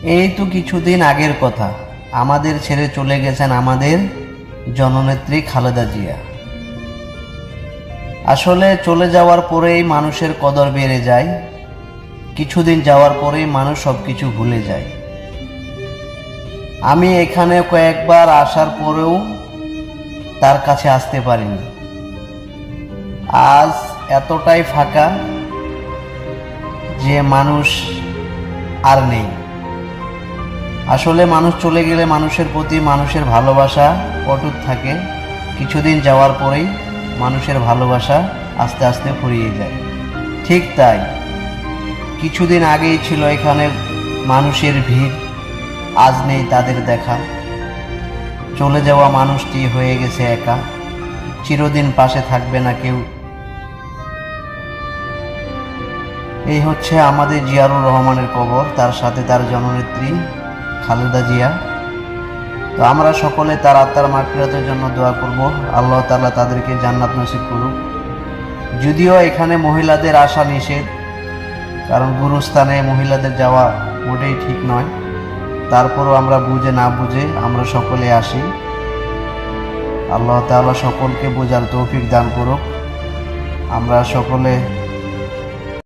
এই তো কিছুদিন আগের কথা, আমাদের ছেড়ে চলে গেছেন আমাদের জননেত্রী খালেদা জিয়া। আসলে চলে যাওয়ার পরেই মানুষের কদর বেড়ে যায়, কিছুদিন যাওয়ার পরেই মানুষ সবকিছু ভুলে যায়। আমি এখানে কয়েকবার আসার পরেও তার কাছে আসতে পারিনি। আজ এতটাই ফাঁকা যে মানুষ আর নেই। আসলে মানুষ চলে গেলে মানুষের প্রতি মানুষের ভালোবাসা অটুট থাকে, কিছুদিন যাওয়ার পরেই মানুষের ভালোবাসা আস্তে আস্তে ফুরিয়ে যায়। ঠিক তাই, কিছুদিন আগেই ছিল এখানে মানুষের ভিড়, আজ নেই তাদের দেখা। চলে যাওয়া মানুষটি হয়ে গেছে একা, চিরদিন পাশে থাকবে না কেউ। এই হচ্ছে আমাদের জিয়াউর রহমানের কবর, তার সাথে তার জননেত্রী খালেদা জিয়া। তো আমরা সকলে তার আত্মার মাগফিরাতের জন্য দোয়া করব, আল্লাহ তাআলা তাদেরকে জান্নাত নসিব করুক। যদিও এখানে মহিলাদের আসা নিষেধ, কারণ গুরুস্থানে মহিলাদের যাওয়া মোটেই ঠিক নয়, তারপরও আমরা বুঝে না বুঝে আমরা সকলে আসি। আল্লাহ তাআলা সকলকে বোঝার তৌফিক দান করুক। আমরা সকলে